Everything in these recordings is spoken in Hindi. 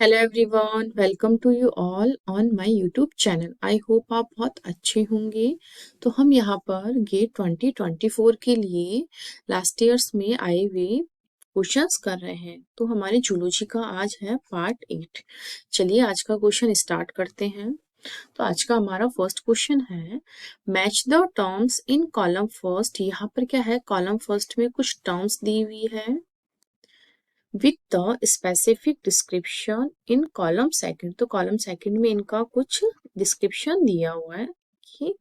Hello everyone, welcome to you all on my YouTube channel. I hope आप बहुत अच्छे होंगे। तो हम यहाँ पर गेट 2024 के लिए लास्ट ईयर्स में आए हुए क्वेश्चंस कर रहे हैं। तो हमारे जूलॉजी का आज है पार्ट 8। चलिए आज का क्वेश्चन स्टार्ट करते हैं। तो आज का हमारा फर्स्ट क्वेश्चन है, match the terms in column first. यहाँ पर क्या है, कॉलम फर्स्ट में कुछ टर्म्स दी हुई है with the specific description in column second. तो कॉलम सेकंड में इनका कुछ डिस्क्रिप्शन दिया हुआ है कि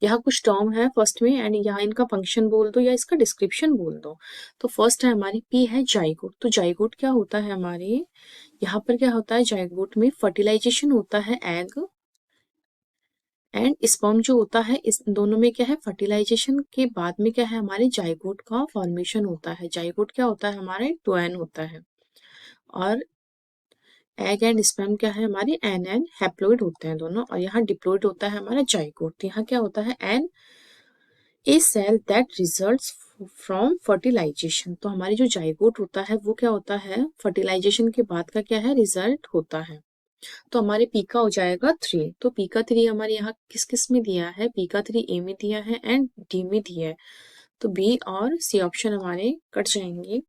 यहाँ कुछ टर्म है फर्स्ट में एंड यहाँ इनका फंक्शन बोल दो या इसका डिस्क्रिप्शन बोल दो। तो फर्स्ट है हमारी पी है जाइगोट। तो जाइगोट क्या होता है हमारे, यहाँ पर क्या होता है, जाइगोट में फर्टिलाइजेशन होता है एग एंड स्पर्म जो होता है, इस दोनों में क्या है, फर्टिलाइजेशन के बाद में क्या है, हमारे जाइगोट का फॉर्मेशन होता है। जाइगोट क्या होता है हमारे, ट्वेन होता है। और एग एंड स्पर्म क्या है हमारे, एन एंड हैप्लॉइड होते हैं दोनों। और यहाँ डिप्लॉइड होता है हमारा जाइगोट। तो यहाँ क्या होता है, an a cell that results from fertilization. तो हमारी जो जाइगोट होता है वो क्या होता है, फर्टिलाइजेशन के बाद का क्या है, रिजल्ट होता है। तो हमारे पी का हो जाएगा 3। तो पी का 3 हमारे यहाँ किस किस में दिया है, पी का 3 ए में दिया है एंड डी में दिया है। तो बी और सी ऑप्शन हमारे कट जाएंगे।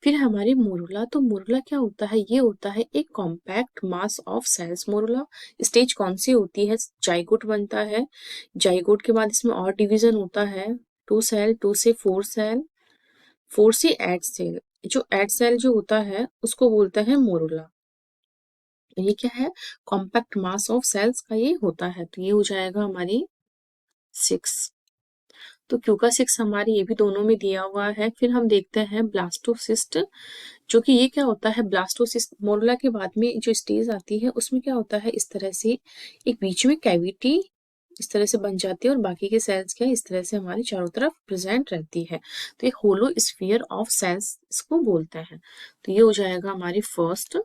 फिर हमारे मोरुला। तो मोरुला क्या होता है, ये होता है एक compact mass of cells. Morula stage कौन सी होती है, जाइगोट बनता है। जाइगोट के बाद इसमें और डिवीजन होता है, 2 सेल, 2 से 4 सेल, 4 से 8 सेल। जो 8 सेल जो होता है उसको बोलते हैं मोरुला। ये क्या है, कॉम्पैक्ट मास ऑफ सेल्स का ये होता है। तो ये हो जाएगा हमारी 6। तो क्यू का 6 हमारी ये भी दोनों में दिया हुआ है। फिर हम देखते हैं ब्लास्टोसिस्ट, जो कि ये क्या होता है, ब्लास्टोसिस्ट मोरुला के बाद में जो स्टेज आती है उसमें क्या होता है, इस तरह से एक बीच में कैविटी इस तरह से बन जाती है और बाकी के सेल्स क्या इस तरह से हमारी चारों तरफ प्रेजेंट रहती है। तो एक होलो स्फीयर ऑफ सेल्स इसको बोलते हैं। तो ये हो जाएगा हमारी फर्स्ट।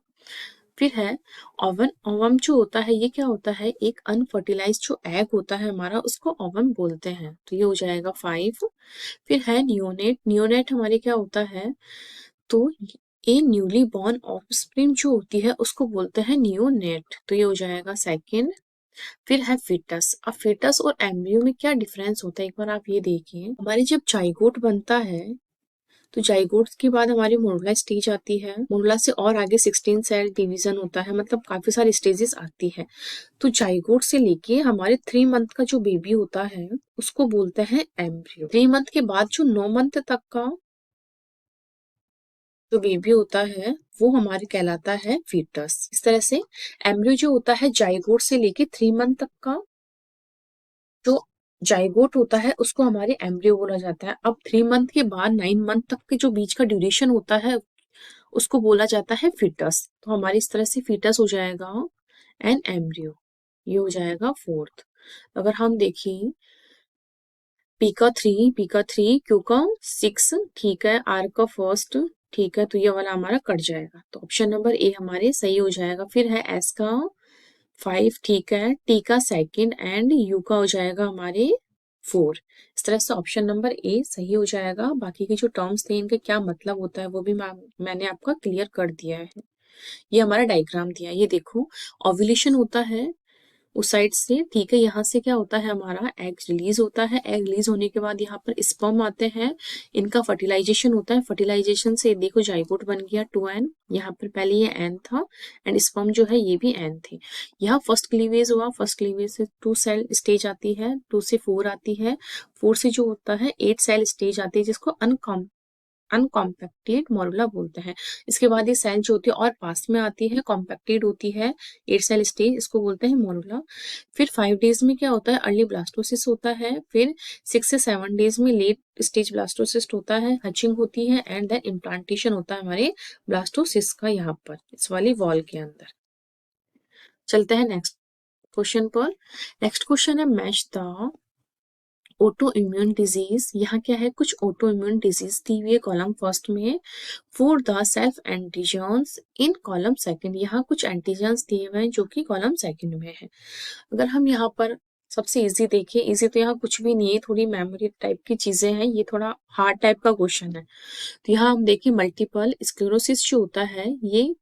फिर है ओवन। ओवम जो होता है ये क्या होता है, एक अनफर्टिलाइज जो एग होता है हमारा उसको ओवम बोलते हैं। तो ये हो जाएगा 5। फिर है नियोनेट। नियोनेट हमारे क्या होता है, तो ए न्यूली बॉर्न ऑफस्प्रिंग जो होती है उसको बोलते हैं नियोनेट। तो ये हो जाएगा सेकंड। फिर है फीटस। अब फीटस और एम्ब्रियो में क्या डिफरेंस होता है, एक बार आप ये देखिए। हमारे जब जाइगोट बनता है तो जाइगोट के बाद हमारी मोरुला स्टेज आती है। मोरुला से और आगे 16 सेल डिवीजन होता है, मतलब काफी सारी स्टेजेस आती है। तो जाइगोट से लेके हमारे 3 मंथ का जो बेबी होता है उसको बोलते हैं एम्ब्रियो। 3 मंथ के बाद जो 9 मंथ तक का जो बेबी होता है वो हमारे कहलाता है फीटस। इस तरह से एम्ब्रियो जो होता है जाइगोट से लेके 3 मंथ तक का जो जाइगोट होता है उसको हमारे एम्ब्रियो बोला जाता है। अब 3 मंथ के बाद 9 मंथ तक के जो बीच का ड्यूरेशन होता है उसको बोला जाता है फीटस। तो हमारी इस तरह से फीटस हो जाएगा एन एम्ब्रियो। ये हो जाएगा फोर्थ। अगर हम देखें पी का 3, क्यू का 6, ठीक है, आर का फर्स्ट, ठीक है, तो ये वाला हमारा कट जाएगा। तो ऑप्शन नंबर ए हमारे सही हो जाएगा। फिर है एस का 5, ठीक है, टी का सेकंड एंड यू का हो जाएगा हमारे 4। इस तरह से ऑप्शन नंबर ए सही हो जाएगा। बाकी के जो टर्म्स थे इनके क्या मतलब होता है वो भी मैंने आपका क्लियर कर दिया है। ये हमारा डायग्राम दिया है, ये देखो। ओव्यूलेशन होता है उस साइड से, ठीक है, यहाँ से क्या होता है हमारा एग रिलीज होता है। एग रिलीज होने के बाद यहाँ पर स्पर्म आते हैं, इनका फर्टिलाइजेशन होता है। फर्टिलाइजेशन से देखो जाइगोट बन गया 2n। यहाँ पर पहले ये n था एंड स्पर्म जो है ये भी n थे। यहाँ फर्स्ट क्लीवेज हुआ, फर्स्ट क्लीवेज से 2 सेल स्टेज आती है, 2 से 4 आती है, 4 से जो होता है 8 सेल स्टेज आती है जिसको अनकॉम्पैक्टेड मोरुला बोलते हैं। इसके बाद ये सेल जो होती है और पास में आती है, कॉम्पैक्टेड होती है, 8 सेल स्टेज, इसको बोलते हैं मोरुला। फिर 5 डेज में क्या होता है, अर्ली ब्लास्टोसिस होता है। फिर 6 से 7 डेज में लेट स्टेज ब्लास्टोसिस्ट होता है, हचिंग होती है एंड देन इम्प्लांटेशन होता है हमारे ब्लास्टोसिस का यहाँ पर इस वाली वॉल के अंदर। चलते हैं नेक्स्ट क्वेश्चन पर। नेक्स्ट क्वेश्चन है match the auto immune disease. यहाँ क्या है, कुछ ऑटो इम्यून डिजीज दी हुई है कॉलम फर्स्ट में for the self antigens in column second. यहाँ कुछ एंटीजन्स दिए हुए हैं जो कि कॉलम सेकंड में है। अगर हम यहाँ पर सबसे इजी देखें, इजी तो यहाँ कुछ भी नहीं है, थोड़ी मेमोरी टाइप की चीजें हैं, ये थोड़ा हार्ड टाइप का क्वेश्चन है। तो यहाँ हम देखें मल्टीपल स्क्लेरोसिस जो होता है ये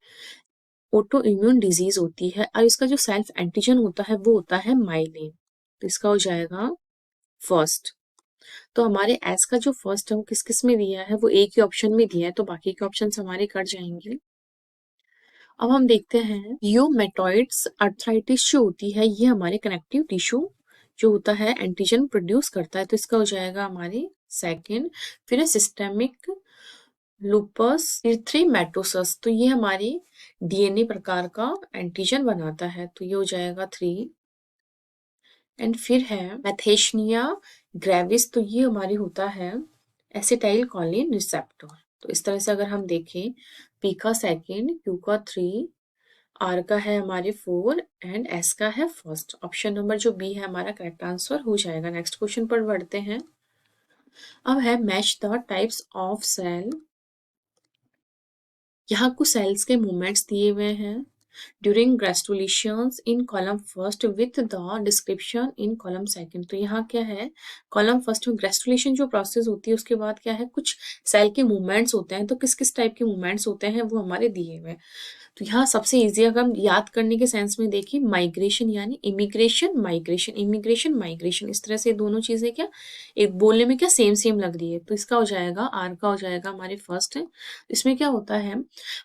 ऑटो इम्यून डिजीज होती है और इसका जो सेल्फ एंटीजन होता है वो होता है माइलिन। तो इसका हो जाएगा फर्स्ट। तो हमारे एस का जो फर्स्ट है वो किस किस में दिया है, वो एक ही ऑप्शन में दिया है, तो बाकी के ऑप्शन हमारे कट जाएंगे। अब हम देखते हैं रियोमेटॉइड्स अर्थराइटिस जो होती है ये हमारे कनेक्टिव टिश्यू जो होता है एंटीजन प्रोड्यूस करता है, तो इसका हो जाएगा हमारे सेकंड। फिर है सिस्टेमिक लूपस इरिथेमेटोसस, तो ये हमारे डीएनए प्रकार का एंटीजन बनाता है, तो ये हो जाएगा 3। एंड फिर है मैथेशनिया ग्रेविस, तो ये हमारी होता है एसिटाइल कोलिन रिसेप्टर। तो इस तरह से अगर हम देखें, पी का सेकेंड, क्यू का 3, आर का है हमारे 4 एंड एस का है फर्स्ट। ऑप्शन नंबर जो बी है हमारा करेक्ट आंसर हो जाएगा। नेक्स्ट क्वेश्चन पर बढ़ते हैं। अब है match the types of cell. यहाँ कुछ सेल्स के मूवमेंट्स दिए हुए हैं during gastrulations in column first with the description in column second. तो यहाँ क्या है, कॉलम फर्स्ट में ग्रेस्टुलेशन जो प्रोसेस होती है उसके बाद क्या है, कुछ सेल के मूवमेंट्स होते हैं, तो किस किस टाइप के मूवमेंट्स होते हैं वो हमारे दिए हुए हैं। तो यहाँ सबसे इजी अगर हम याद करने के सेंस में देखें, माइग्रेशन यानी इमिग्रेशन, माइग्रेशन, इमिग्रेशन, माइग्रेशन, इस तरह से दोनों चीजें क्या एक बोलने में क्या सेम सेम लग रही है, तो इसका हो जाएगा आर का हो जाएगा हमारे फर्स्ट है। इसमें क्या होता है,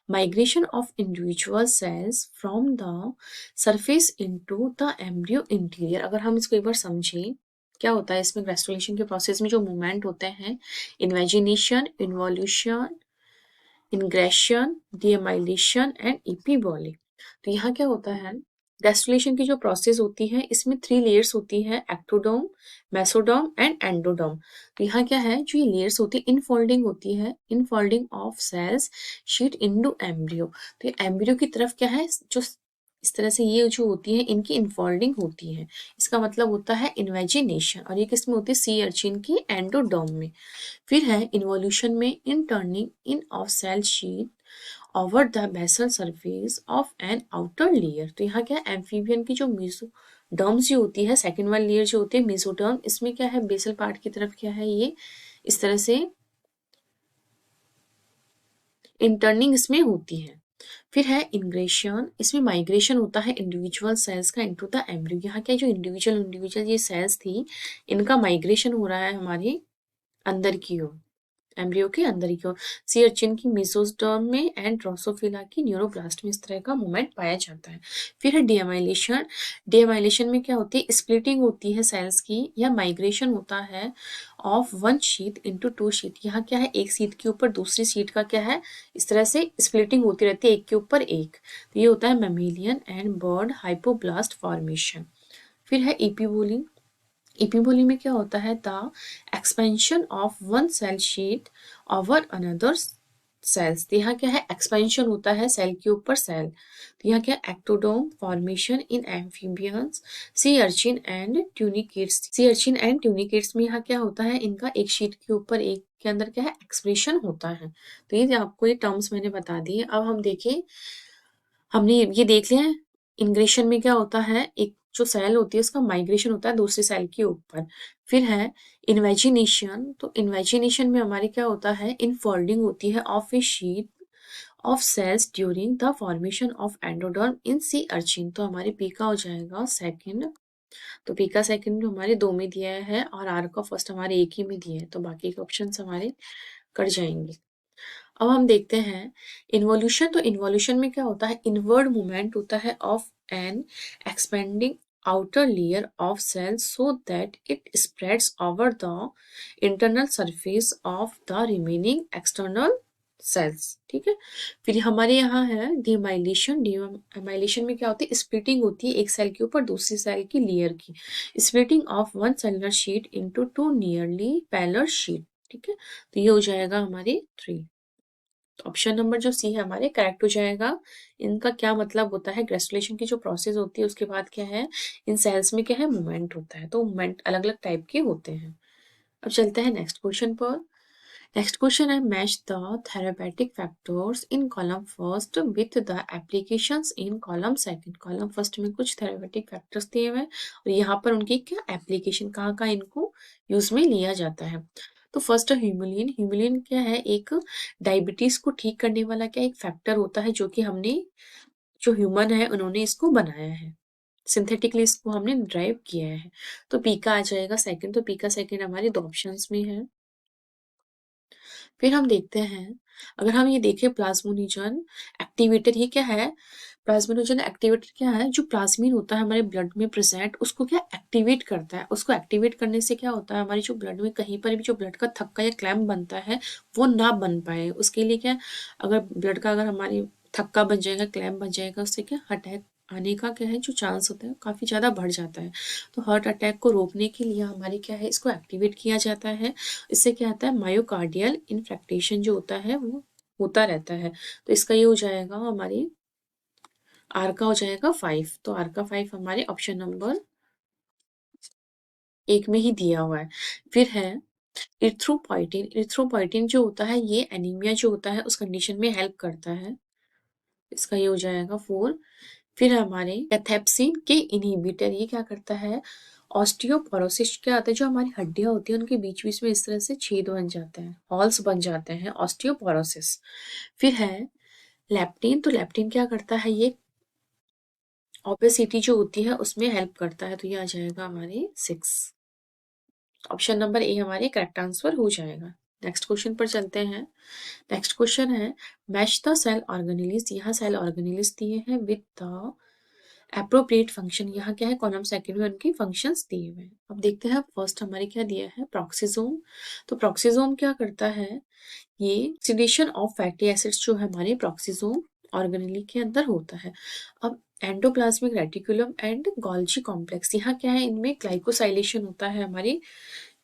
migration of individual cells from the surface into the embryo interior. अगर हम इसको एक बार समझें, क्या होता है इसमें ग्रेस्टुलेशन के प्रोसेस में जो मूवमेंट होते हैं, इन्वेजिनेशन, इन्वोल्यूशन, इंग्रेशन, डीएमाइलेशन एंड इपीबॉली। तो यहाँ क्या होता है, गैस्ट्रुलेशन की जो प्रोसेस होती है इसमें 3 लेयर्स होती है, एक्टोडर्म, मेसोडर्म एंड एंडोडर्म। तो यहाँ क्या है, जो ये लेयर्स होती है इनफोल्डिंग होती है, infolding of cells sheet into embryo. तो ये एम्ब्रियो की तरफ क्या है, जो इस तरह से ये जो होती है इनकी इनफोल्डिंग होती है, इसका मतलब होता है इन्वेजिनेशन। और ये किस में होती है, सी अर्चिन की एंडोडर्म में। फिर है इन्वोल्यूशन में in turning in of cell sheet over the basal surface of an outer layer. तो यहाँ क्या है, एम्फीबियन की जो मेसोडर्म्स जो होती है, सेकेंड वाली लेयर जो होती है मेसोडर्म, इसमें क्या है बेसल पार्ट की तरफ क्या है, ये इस तरह से इंटर्निंग इसमें होती है। फिर है इंग्रेशन, इसमें माइग्रेशन होता है इंडिविजुअल सेल्स का इनटू द एम्ब्रियो। यहाँ क्या जो इंडिविजुअल ये सेल्स थी इनका माइग्रेशन हो रहा है हमारे अंदर की ओर, एम्ब्रियो के अंदर की ओर। सी अर्चिन की मेसोडर्म में एंड ड्रोसोफिला की न्यूरोब्लास्ट में इस तरह का मूवमेंट पाया जाता है। फिर है डीएमाइलेशन। डीएमाइलेशन में क्या होती है, स्प्लिटिंग होती है सेल्स की, या माइग्रेशन होता है of one sheet into 2 sheet. यहाँ क्या है, एक शीट के ऊपर दूसरी शीट का क्या है, इस तरह से स्प्लिटिंग होती रहती है एक के ऊपर एक। तो ये होता है mammalian and bird hypoblast formation. फिर है इपीबोली। इपीबोली में क्या होता है, the expansion of one cell sheet over another cells. तो यहाँ क्या है, एक्सपेंशन होता है सेल के ऊपर सेल। तो यहाँ क्या, ectoderm formation in amphibians, sea urchin and tunicates. Sea urchin and tunicates में यहाँ क्या होता है, इनका एक शीट के ऊपर एक के अंदर क्या है एक्सप्रेशन होता है। तो ये आपको ये टर्म्स मैंने बता दिए। अब हम देखें, हमने ये देख लिया है इंग्रेशन में क्या होता है, एक जो सेल होती है उसका माइग्रेशन होता है दूसरी सेल के ऊपर। फिर है इन्वेजिनेशन। तो इन्वेजिनेशन में हमारे क्या होता है, इनफोल्डिंग होती है of a sheet of cells during the formation of endoderm in sea urchin. तो हमारे पी का हो जाएगा सेकंड। तो पी का सेकंड हमारे 2 में दिया है और आर का फर्स्ट हमारे एक ही में दिया है, तो बाकी के ऑप्शन हमारे कट जाएंगे। अब हम देखते हैं इन्वोल्यूशन। तो इन्वोल्यूशन में क्या होता है, इनवर्ड मूवमेंट होता है of an expanding outer layer of cells so that it spreads over the internal surface of the remaining external cells। ठीक है। फिर हमारे यहाँ है डीमाइलेशन। डीमाइलेशन में क्या होती है, स्प्लिटिंग होती है एक सेल के ऊपर दूसरी सेल की लेयर की, splitting of one cellular sheet into 2 nearly parallel sheet. ठीक है, तो ये हो जाएगा हमारे 3। ऑप्शन नंबर जो सी है हमारे करेक्ट हो जाएगा। इनका क्या मतलब होता है, ग्रेस्टुलेशन की जो प्रोसेस होती है उसके बाद क्या है, इन सेल्स में क्या है मूवमेंट होता है, तो मूवमेंट अलग अलग टाइप के होते हैं। अब चलते हैं नेक्स्ट क्वेश्चन पर। नेक्स्ट क्वेश्चन है match the therapeutic factors in column first with the applications in column second. Column first में कुछ थेरेपेटिक फैक्टर्स दिए हुए हैं और यहाँ पर उनकी क्या एप्लीकेशन, कहाँ कहाँ इनको यूज में लिया जाता है। तो फर्स्ट है ह्यूमुलिन। ह्यूमुलिन क्या है, एक डायबिटीज को ठीक करने वाला क्या एक फैक्टर होता है जो कि हमने जो ह्यूमन है उन्होंने इसको बनाया है, सिंथेटिकली इसको हमने ड्राइव किया है। तो पी का आ जाएगा सेकंड, तो पी का सेकंड हमारे दो ऑप्शंस में है। फिर हम देखते हैं, अगर हम ये देखें प्लाज्मोनिजन एक्टिवेटर, ये क्या है? प्लाज्मोनिजन एक्टिवेटर क्या है? जो प्लाज्मिन होता है हमारे ब्लड में प्रेजेंट, उसको क्या एक्टिवेट करता है। उसको एक्टिवेट करने से क्या होता है, हमारी जो ब्लड में कहीं पर भी जो ब्लड का थक्का या क्लैम्प बनता है वो ना बन पाए। उसके लिए क्या, अगर ब्लड का अगर हमारी थक्का बन जाएगा, क्लैम्प बन जाएगा, उससे क्या अटैक आने का क्या है जो चांस होता है काफ़ी ज़्यादा बढ़ जाता है। तो हार्ट अटैक को रोकने के लिए हमारे क्या है, इसको एक्टिवेट किया जाता है। इससे क्या होता है, मायोकार्डियल इन्फ्रेक्टेशन जो होता है वो होता रहता है। तो इसका ये हो जाएगा हमारी आर का हो जाएगा 5। तो आर का 5 हमारे ऑप्शन नंबर 1 में ही दिया हुआ है। फिर है इरिथ्रोपोइटिन। इरिथ्रोपोइटिन जो होता है ये एनीमिया जो होता है उस कंडीशन में हेल्प करता है। इसका ये हो जाएगा 4। फिर हमारे कैथेप्सिन के इनहिबिटर, ये क्या करता है, ऑस्टियोपोरोसिस क्या आता है, जो हमारी हड्डियां होती हैं उनके बीच बीच में इस तरह से छेद बन जाते हैं, हॉल्स बन जाते हैं, ऑस्टियोपोरोसिस। फिर है लेप्टिन। तो लेप्टिन क्या करता है, ये ओबेसिटी जो होती है उसमें हेल्प करता है। तो ये आ जाएगा हमारे 6। ऑप्शन नंबर ए हमारे करेक्ट आंसर हो जाएगा। नेक्स्ट क्वेश्चन पर चलते हैं। नेक्स्ट क्वेश्चन है मैच द सेल ऑर्गेनेलिस। यहाँ सेल ऑर्गेनेलिस दिए हैं विद द एप्रोप्रिएट फंक्शन। यहाँ क्या है, कॉलम सेकंड में उनकी फंक्शंस दिए हुए हैं। अब देखते हैं फर्स्ट हमारे क्या दिया है, प्रॉक्सिसोम। तो प्रॉक्सिसोम क्या करता है, ये ऑक्सीडेशन ऑफ फैटी एसिड्स जो है हमारे प्रॉक्सिसोम ऑर्गेनेली के अंदर होता है। अब endoplasmic reticulum and Golgi complex, यहाँ क्या है, इनमें ग्लाइकोसाइलेशन होता है। हमारी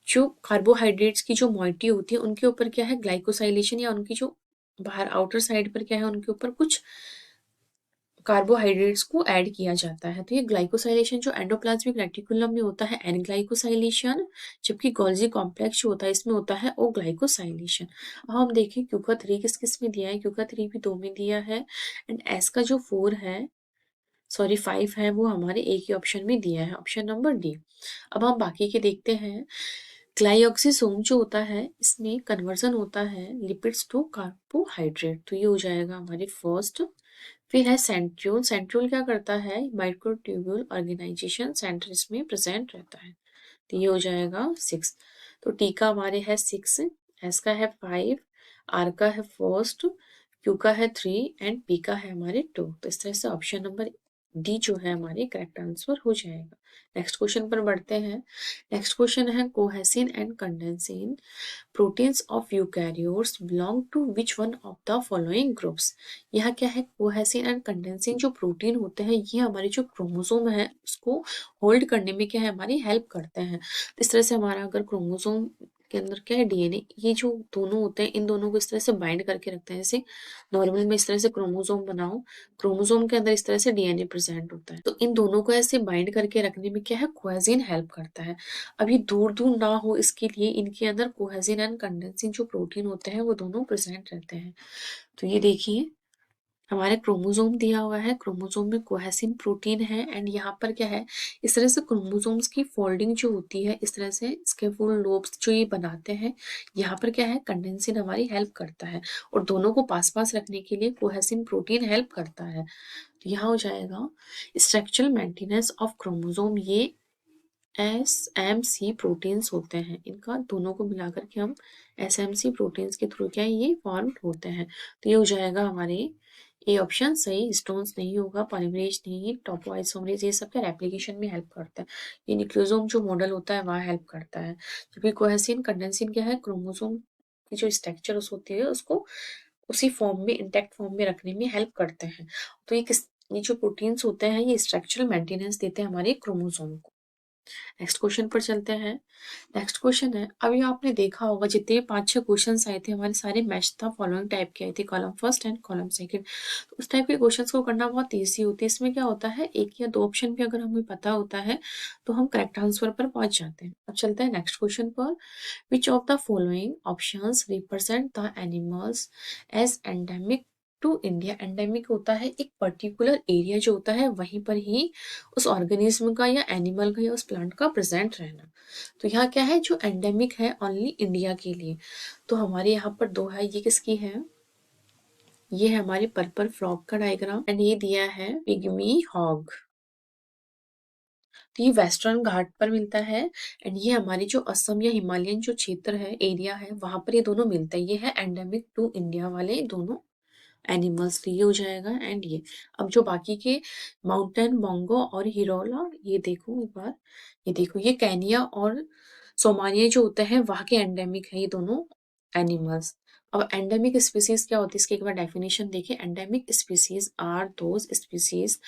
जो कार्बोहाइड्रेट्स की जो मॉइटी होती है उनके ऊपर क्या है, ग्लाइकोसाइलेशन, या उनकी जो बाहर आउटर साइड पर क्या है, उनके ऊपर कुछ कार्बोहाइड्रेट्स को ऐड किया जाता है। तो ये ग्लाइकोसाइलेशन जो एंडोप्लाज्मिक रेटिकुलम में होता है एन ग्लाइकोसाइलेशन, जबकि गोल्जी कॉम्प्लेक्स जो होता है इसमें होता है ओ ग्लाइकोसाइलेशन। अब हम देखें क्यू का 3 किस किस में दिया है, क्यू का 3 भी 2 में दिया है, एंड एस का जो 4 है, सॉरी 5 है, वो हमारे एक ही ऑप्शन में दिया है, ऑप्शन नंबर डी। अब हम बाकी के देखते हैं। ग्लाइऑक्सिसोम जो होता है इसमें कन्वर्जन होता है लिपिड्स टू कार्बोहाइड्रेट, तो ये हो जाएगा हमारे फर्स्ट। फिर है सेंट्रियोल। सेंट्रियोल क्या करता है, माइक्रोट्यूब्यूल ऑर्गेनाइजेशन सेंटर इसमें प्रेजेंट रहता है। तो ये हो जाएगा 6। तो टी का हमारे है 6, एस का है 5, आर का है फर्स्ट, क्यू का है 3 एंड पी का है हमारे 2। तो इस तरह से ऑप्शन नंबर डी जो है हमारे करेक्ट आंसर हो जाएगा। नेक्स्ट क्वेश्चन पर बढ़ते हैं। नेक्स्ट क्वेश्चन है cohesin and condensin proteins of eukaryotes belong to which one of the following groups. यह क्या है, कोहेसिन एंड कंडेंसिन जो प्रोटीन होते हैं ये हमारे जो क्रोमोसोम है उसको होल्ड करने में क्या है, हमारी हेल्प करते हैं। तो इस तरह से हमारा अगर क्रोमोसोम के अंदर क्या है, डीएनए, ये जो दोनों होते हैं इन दोनों को इस तरह से बाइंड करके रखते हैं। जैसे नॉर्मल में इस तरह से क्रोमोसोम बनाओ, क्रोमोसोम के अंदर इस तरह से डीएनए प्रेजेंट होता है, तो इन दोनों को ऐसे बाइंड करके रखने में क्या है, कोहेसिन हेल्प करता है। अब ये दूर दूर ना हो इसके लिए इनके अंदर कोहेसिन एंड कंडेंसिन जो प्रोटीन होते हैं वो दोनों प्रेजेंट रहते हैं। तो ये देखिए हमारे क्रोमोसोम दिया हुआ है, क्रोमोसोम में कोहेसिन प्रोटीन है, एंड यहाँ पर क्या है, इस तरह से क्रोमोसोम्स की फोल्डिंग जो होती है इस तरह से इसके फुल लोब्स जो ये बनाते हैं, यहाँ पर क्या है, कंडेंसिन हमारी हेल्प करता है, और दोनों को पास पास रखने के लिए कोहेसिन प्रोटीन हेल्प करता है। तो यहाँ हो जाएगा स्ट्रक्चरल मेंटेनेंस ऑफ क्रोमोसोम, ये SMC प्रोटीन्स होते हैं, इनका दोनों को मिलाकर के हम SMC प्रोटीन्स के थ्रू क्या है ये फॉर्म होते हैं। तो ये हो जाएगा हमारे ए ऑप्शन सही। स्टोन्स नहीं होगा, पॉलीमरेज नहीं, टॉपोआइसोमरेज, ये सब क्या रेप्लिकेशन में हेल्प करता है। ये न्यूक्लियोसोम जो मॉडल होता है वहाँ हेल्प करता है, जबकि कोहेसिन कंडेंसिन क्या है, क्रोमोसोम की जो स्ट्रक्चर होती है उसको उसी फॉर्म में, इंटैक्ट फॉर्म में रखने में हेल्प करते हैं। तो ये जो प्रोटीन्स होते हैं ये स्ट्रक्चरल मेंटेनेंस देते हैं हमारे क्रोमोसोम को। नेक्स्ट क्वेश्चन पर चलते हैं। नेक्स्ट क्वेश्चन है, अभी आपने देखा होगा जितने 5-6 क्वेश्चन आए थे हमारे सारे मैच था फॉलोइंग टाइप के आए थे, column first and column second. तो उस टाइप के क्वेश्चंस को करना बहुत ईजी होती है। इसमें क्या होता है, एक या दो ऑप्शन भी अगर हमें पता होता है तो हम करेक्ट आंसर पर पहुंच जाते हैं। अब चलते हैं नेक्स्ट क्वेश्चन पर। Which of the following options represent the animals as endemic to India. Endemic होता है एक पर्टिकुलर एरिया जो होता है वहीं पर ही उस ऑर्गेनिज्म का या एनिमल का या उस प्लांट का प्रेजेंट रहना। तो यहाँ क्या है, जो एंडेमिक है ओनली इंडिया के लिए, तो हमारे यहाँ पर दो है, ये किसकी है, ये है हमारी पर्पल फ्रॉग का डायग्राम एंड ये दिया है पिग्मी हॉग। तो ये वेस्टर्न घाट पर मिलता है एंड ये हमारी जो असम या हिमालयन जो क्षेत्र है, एरिया है, वहां पर ये दोनों मिलते हैं। ये है एंडेमिक टू इंडिया वाले दोनों एनिमल्स। तो ये हो जाएगा एंड ये। अब जो बाकी के माउंटेन बोंगो और हिरोला, ये देखो एक बार, ये देखो ये केनिया और सोमालिया जो होते हैं वहां के एंडेमिक है ये दोनों एनिमल्स। अब एंडेमिक स्पीसीज क्या होती है इसकी एक बार डेफिनेशन देखिए। Endemic species are those species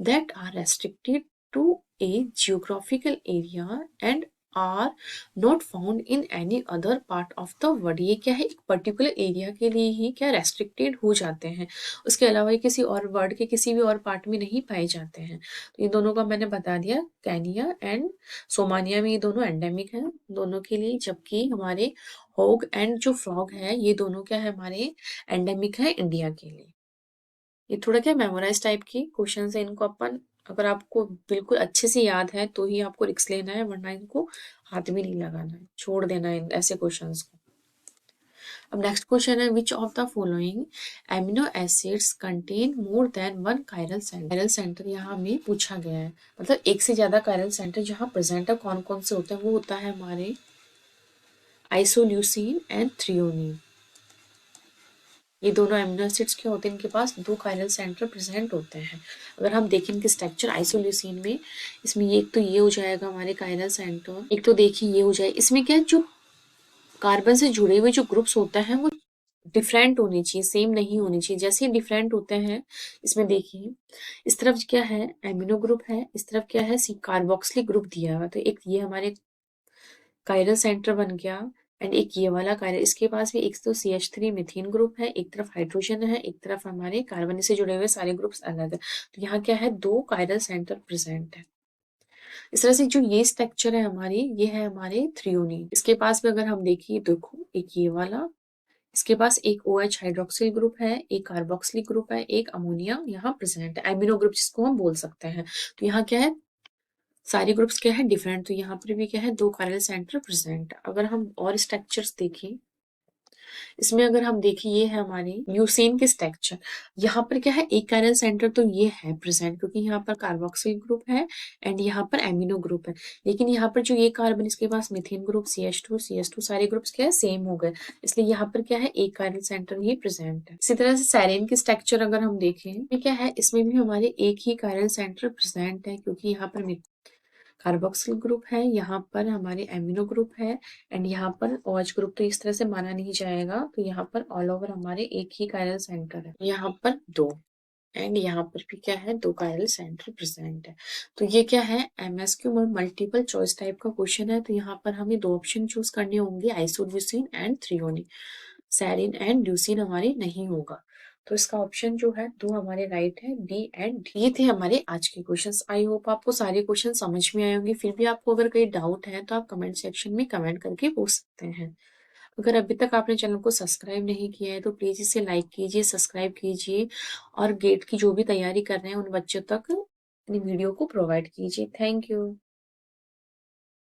that are restricted to a geographical area and are not found in any other part of the world। ये क्या है, एक पर्टिकुलर एरिया के लिए ही क्या रेस्ट्रिक्टेड हो जाते हैं, उसके अलावा ये किसी और वर्ल्ड के किसी भी और पार्ट में नहीं पाए जाते हैं। तो इन दोनों का मैंने बता दिया, केनिया एंड सोमानिया में ये दोनों एंडेमिक हैं दोनों के लिए, जबकि हमारे होग एंड जो फ्रॉग है ये दोनों क्या है हमारे एंडेमिक है इंडिया के लिए। ये थोड़ा क्या मेमोराइज टाइप की क्वेश्चन है, इनको अपन अगर आपको बिल्कुल अच्छे से याद है तो ही आपको रिक्स लेना है, वरना इनको हाथ भी नहीं लगाना है, छोड़ देना है ऐसे क्वेश्चंस को। अब नेक्स्ट क्वेश्चन है, विच of the following amino acids contain more than one chiral centre. Chiral centre यहाँ हमें पूछा गया है, मतलब एक से ज्यादा कायरल सेंटर जहाँ प्रेजेंट है, कौन कौन से होते हैं, वो होता है हमारे आइसोल्यूसिन एंड थ्रियोनिन। ये दोनों एमिनो एसिड्स क्या होते हैं, इनके पास दो कायरल सेंटर प्रेजेंट होते हैं। अगर हम देखें इनके स्ट्रक्चर आइसोल्यूसिन में, इसमें एक तो ये हो जाएगा हमारे कायरल सेंटर, एक तो देखिए ये हो जाए। इसमें क्या है, जो कार्बन से जुड़े हुए जो ग्रुप्स होते हैं वो डिफरेंट होने चाहिए, सेम नहीं होने चाहिए। जैसे ही डिफरेंट होते हैं, इसमें देखिए इस तरफ क्या है एमिनो ग्रुप है, इस तरफ क्या है सी कार्बोक्सिलिक ग्रुप दिया हुआ। तो एक ये हमारे कायरल सेंटर बन गया एंड एक ये वाला कायरल, इसके पास भी एक तो CH3 मीथेन ग्रुप है, एक तरफ हाइड्रोजन है, एक तरफ हमारे कार्बन से जुड़े हुए सारे ग्रुप्स अलग है। तो यहाँ क्या है, दो कायरल सेंटर प्रेजेंट है। इस तरह से जो ये स्ट्रक्चर है हमारी, ये है हमारे थ्रियोनिन। इसके पास भी अगर हम देखिए, देखो एक ये वाला, इसके पास एक OH हाइड्रोक्सिल ग्रुप है, एक कार्बोक्सिलिक ग्रुप है, एक अमोनिया यहाँ प्रेजेंट है, एमिनो ग्रुप जिसको हम बोल सकते हैं। तो यहाँ क्या है, सारे ग्रुप्स क्या है डिफरेंट। तो यहाँ पर भी क्या है, दो कायरल सेंटर प्रेजेंट। अगर हम और स्ट्रक्चर्स देखें, इसमें अगर हम देखें, ये है हमारी ल्यूसीन के स्ट्रक्चर। यहाँ पर क्या है, एक कायरल सेंटर तो ये है प्रेजेंट, क्योंकि यहाँ पर कार्बोक्सिल ग्रुप है एंड यहाँ पर एमिनो ग्रुप है। लेकिन यहाँ पर जो ये कार्बन, इसके पास मीथेन ग्रुप, CH2 सारे ग्रुप्स क्या है सेम हो गए, इसलिए यहाँ पर क्या है एक कायरल सेंटर ही प्रेजेंट है। इसी तरह से सेरेन के स्ट्रक्चर अगर हम देखें, क्या है, इसमें भी हमारे एक ही कायरल सेंटर प्रेजेंट है, क्योंकि यहाँ पर कार्बोक्सिल ग्रुप है, यहाँ पर हमारे एमिनो ग्रुप है एंड यहाँ पर OH ग्रुप। तो इस तरह से माना नहीं जाएगा, तो यहाँ पर ऑल ओवर हमारे एक ही कायरल सेंटर है, यहाँ पर दो एंड यहाँ पर भी क्या है, दो कायरल सेंटर प्रेजेंट है। तो ये क्या है, MSQ में मल्टीपल चॉइस टाइप का क्वेश्चन है। तो यहाँ पर हमें दो ऑप्शन चूज करने होंगे, isoleucine and threonine. Serine and leucine हमारे नहीं होगा। तो इसका ऑप्शन जो है दो हमारे राइट है, बी एंड डी। ये थे हमारे आज के क्वेश्चंस। आई होप आपको सारे क्वेश्चन समझ में आए होंगे। फिर भी आपको अगर कोई डाउट है तो आप कमेंट सेक्शन में कमेंट करके पूछ सकते हैं। अगर अभी तक आपने चैनल को सब्सक्राइब नहीं किया है तो प्लीज इसे लाइक कीजिए, सब्सक्राइब कीजिए और गेट की जो भी तैयारी कर रहे हैं उन बच्चों तक अपनी वीडियो को प्रोवाइड कीजिए। Thank you.